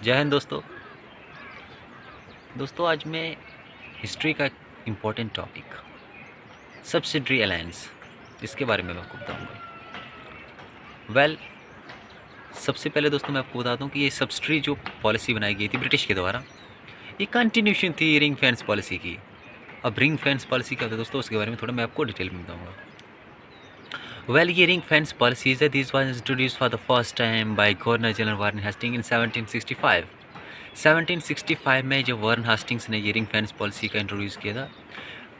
जय हिंद दोस्तों। आज मैं हिस्ट्री का इम्पोर्टेंट टॉपिक सब्सिडरी अलायंस इसके बारे में मैं आपको बताऊंगा। सबसे पहले दोस्तों मैं आपको बता दूं कि ये सब्सिडरी जो पॉलिसी बनाई गई थी ब्रिटिश के द्वारा, ये कंटिन्यूशन थी रिंग फेंस पॉलिसी की। अब रिंग फेंस पॉलिसी क्या होता है दोस्तों, उसके बारे में थोड़ा मैं आपको डिटेल में बताऊँगा। ये रिंग फेंस पॉलिसीज है, this was introduced for the first time by governor general Warren Hastings in 1765। 1765 में जब वारन हेस्टिंग्स ने ये रिंग फेंस पॉलिसी का इंट्रोड्यूस किया था,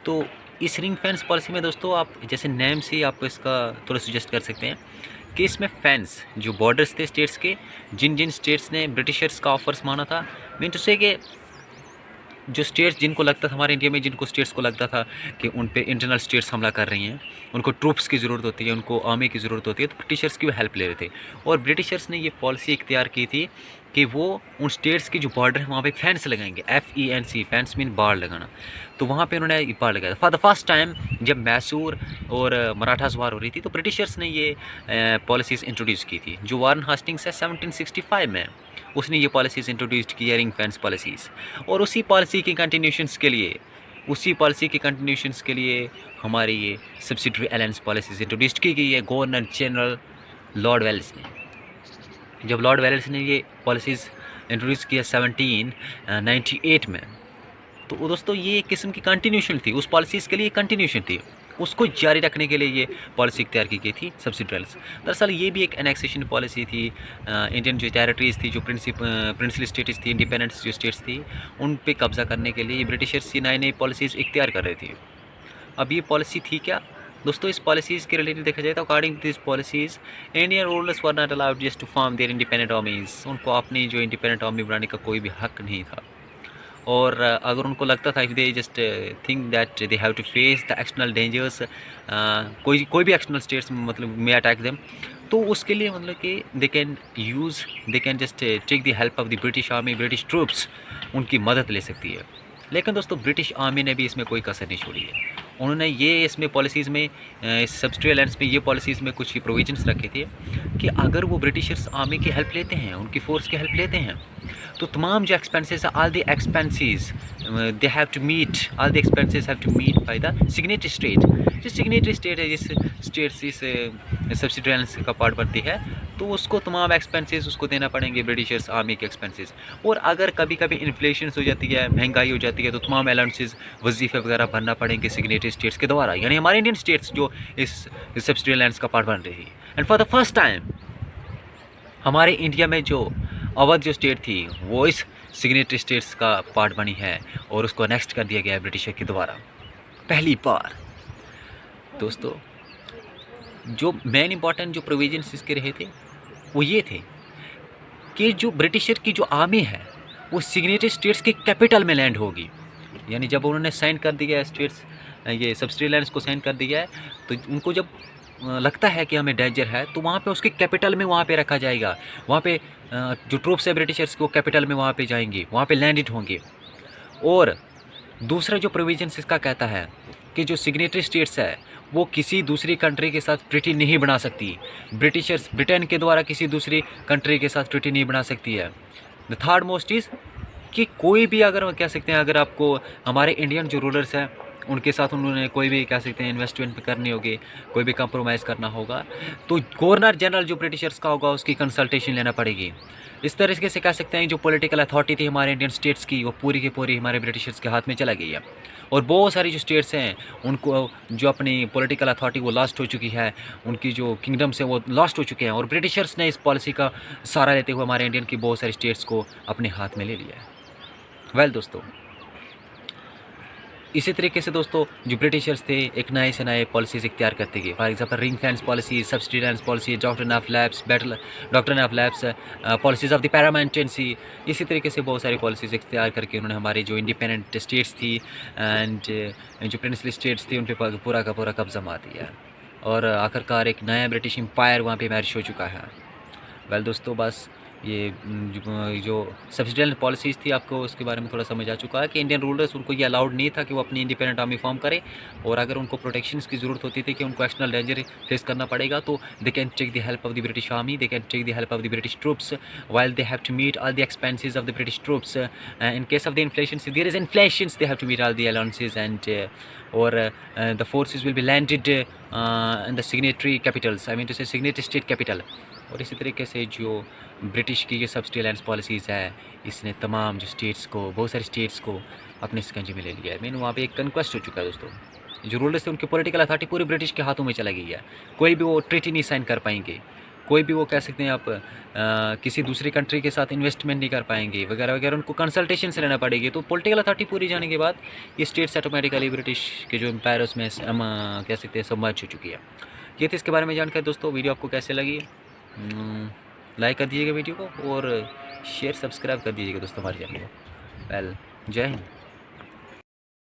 तो इस रिंग फेंस पॉलिसी में दोस्तों आप जैसे नेम से आप इसका थोड़ा सजेस्ट कर सकते हैं कि इसमें फेंस जो बॉर्डर्स थे स्टेट्स के, जिन जिन स्टेट्स ने ब्रिटिशर्स का ऑफर्स माना था, मीन टू से कि जो स्टेट्स जिनको लगता था हमारे इंडिया में, जिनको स्टेट्स को लगता था कि उन पे इंटरनल स्टेट्स हमला कर रही हैं, उनको ट्रूप्स की ज़रूरत होती है, उनको आर्मी की ज़रूरत होती है, तो ब्रिटिशर्स की वो हेल्प ले रहे थे। और ब्रिटिशर्स ने ये पॉलिसी इख्तियार की थी कि वो उन स्टेट्स की जो बॉर्डर है वहाँ पे फेंस लगाएंगे, FENC, फेंस मीन बाड़ लगाना। तो वहाँ पे उन्होंने बाड़ लगाया फॉर द फर्स्ट टाइम। जब मैसूर और मराठास वार हो रही थी तो ब्रिटिशर्स ने ये पॉलिसीज़ इंट्रोड्यूस की थी। जो वारन हेस्टिंग्स है 1765 में, उसने ये पॉलिसीज़ इंट्रोड्यूस की है, रिंग फेंस पॉलिसीज़। और उसी पॉलिसी की कंटिन्यूशंस के लिए हमारी ये सब्सिडरी अलायंस पॉलिसीज़ इंट्रोड्यूस की गई है गवर्नर जनरल लॉर्ड वेल्स ने। जब लॉर्ड वेल्स ने ये पॉलिसीज़ इंट्रोड्यूस किया 1798 में, तो दोस्तों ये एक किस्म की कंटिन्यूशन थी, उस पॉलिसीज़ के लिए कंटिन्यूशन थी, उसको जारी रखने के लिए ये पॉलिसी तैयार की गई थी सब्सिडरी अलायंस। दरअसल ये भी एक एनेक्सेशन पॉलिसी थी। इंडियन जो टेरिटरीज़ थी, जो प्रिंसली स्टेट्स थी, इंडिपेंडेंट जो स्टेट्स थी, उन पे कब्ज़ा करने के लिए ब्रिटिशर्स की नई नई पॉलिसीज़ इख्तियार कर रहे थे। अब ये पॉलिसी थी क्या दोस्तों, इस पॉलिसीज़ के रिलेटेड देखा जाए तो according to this policies Indian rulers were not allowed just to form their independent armies. उनको अपनी जो इंडिपेंडेंट आर्मी बनाने का कोई भी हक नहीं था। और अगर उनको लगता था, if they just think that they have to face the external dangers, कोई भी एक्सटर्नल स्टेट्स मतलब मे अटैक देम, तो उसके लिए मतलब कि they can just take the help of the British army, British troops उनकी मदद ले सकती है। लेकिन दोस्तों ब्रिटिश आर्मी ने भी इसमें कोई कसर नहीं छोड़ी है। उन्होंने ये इसमें पॉलिसीज़ में, सब्सिडरी अलायंस में ये पॉलिसीज़ में कुछ प्रोविजंस रखे थे कि अगर वो ब्रिटिशर्स आर्मी की हेल्प लेते हैं, उनकी फ़ोर्स की हेल्प लेते हैं, तो तमाम जो expenses, all the expenses they have to meet, all the expenses have to meet by the signatory state. जो सिग्नेटरी स्टेट है, जिस स्टेट से इस सब्सिडरी अलायंस का पार्ट बनती है, तो उसको तमाम एक्सपेंसेस उसको देना पड़ेंगे, ब्रिटिशर्स आर्मी के एक्सपेंसेस। और अगर कभी कभी इन्फ्लेशन हो जाती है, महंगाई हो जाती है, तो तमाम अलाउंसेस, वजीफे वगैरह भरना पड़ेंगे सिग्नेटरी स्टेट्स के द्वारा, यानी हमारे इंडियन स्टेट्स जो इस सब्सिडरी अलायंस का पार्ट बन रही है। And for the first time हमारे इंडिया में जो अवध जो स्टेट थी, वो इस सिग्नेटरी स्टेट्स का पार्ट बनी है और उसको नेक्स्ट कर दिया गया है ब्रिटिशर के द्वारा पहली बार। दोस्तों जो मेन इंपॉर्टेंट जो प्रोविजंस इसके रहे थे वो ये थे कि जो ब्रिटिशर की जो आर्मी है वो सिग्नेटरी स्टेट्स के कैपिटल में लैंड होगी। यानी जब उन्होंने साइन कर दिया है, स्टेट्स ये सब्सिडरी अलायंस को साइन कर दिया है, तो उनको जब लगता है कि हमें डेंजर है, तो वहाँ पे उसके कैपिटल में वहाँ पे रखा जाएगा। वहाँ पे जो ट्रूप्स है ब्रिटिशर्स को कैपिटल में वहाँ पे जाएंगे, वहाँ पे लैंडेड होंगे। और दूसरा जो प्रोविजन इसका कहता है कि जो सिग्नेटरी स्टेट्स है वो किसी दूसरी कंट्री के साथ ट्रीटी नहीं बना सकती। ब्रिटिशर्स ब्रिटेन के द्वारा किसी दूसरी कंट्री के साथ ट्रीटी नहीं बना सकती है। द थर्ड मोस्ट इज़ कि कोई भी, अगर कह सकते हैं, अगर आपको हमारे इंडियन जो रूलर्स हैं उनके साथ उन्होंने कोई भी कह सकते हैं इन्वेस्टमेंट करनी होगी, कोई भी कंप्रोमाइज़ करना होगा, तो गवर्नर जनरल जो ब्रिटिशर्स का होगा उसकी कंसल्टेशन लेना पड़ेगी। इस तरीके से कह सकते हैं जो पॉलिटिकल अथॉरिटी थी हमारे इंडियन स्टेट्स की, वो पूरी की पूरी हमारे ब्रिटिशर्स के हाथ में चला गई है। और बहुत सारी जो स्टेट्स हैं उनको जो अपनी पॉलिटिकल अथॉरिटी वो लॉस्ट हो चुकी है, उनकी जो किंगडम्स हैं वो लॉस्ट हो चुके हैं, और ब्रिटिशर्स ने इस पॉलिसी का सहारा लेते हुए हमारे इंडियन की बहुत सारी स्टेट्स को अपने हाथ में ले लिया है। दोस्तों इसी तरीके से दोस्तों जो ब्रिटिशर्स थे एक नए से नए पॉलिसीज़ इख्तियार करते गए। For example ring fence policy, subsidiary alliance policy, doctrine of lapse, policies of the paramountcy, इसी तरीके से बहुत सारी पॉलिसीज़ इख्तियार करके उन्होंने हमारी जो इंडिपेंडेंट स्टेट्स थी एंड जो प्रिंसली स्टेट्स थी उन पर पूरा का पूरा कब्जा मार दिया, और आखिरकार एक नया ब्रिटिश एम्पायर वहाँ पर मैरिज हो चुका है। दोस्तों बस ये जो सब्सिडियल पॉलिसीज़ थी आपको उसके बारे में थोड़ा समझ आ चुका है कि इंडियन रूलर्स उनको ये अलाउड नहीं था कि वो अपनी इंडिपेंडेंट आर्मी फॉर्म करें, और अगर उनको प्रोटेक्शंस की ज़रूरत होती थी कि उनको एक्सटर्नल डेंजर फेस करना पड़ेगा तो they can take the help of the British army, they can take the help of the British troops while they have to meet all the expenses of the British troops in case of the inflation, there is inflation, they have to meet all the allowances and or the forces will be landed in the signatory capitals, I mean to say signatory state capital। और इसी तरीके से जो British की जो subsidy alliance policies है, इसने तमाम जो स्टेट्स को, बहुत सारे स्टेट्स को अपने स्कंजे में ले लिया है। मीन वहाँ पे एक कन्क्वेस्ट हो चुका है दोस्तों। जो रूलर्स थे उनकी पॉलिटिकल अथॉरिटी पूरी ब्रिटिश के हाथों में चला गई है। कोई भी वो ट्रीटी नहीं साइन कर पाएंगे, कोई भी वो कह सकते हैं आप किसी दूसरी कंट्री के साथ इन्वेस्टमेंट नहीं कर पाएंगे वगैरह वगैरह, उनको कंसल्टेशन से लेना पड़ेगी। तो पॉलिटिकल अथॉरिटी पूरी जाने के बाद ये स्टेट्स ऑटोमेटिकली ब्रिटिश के जो एम्पायर उसमें कह सकते हैं सबमर्ज हो चुकी है। ये थी इसके बारे में जानकारी दोस्तों। वीडियो आपको कैसे लगी लाइक कर दीजिएगा वीडियो को, और शेयर सब्सक्राइब कर दीजिएगा दोस्तों हमारे चैनल को। वेल, जय हिंद।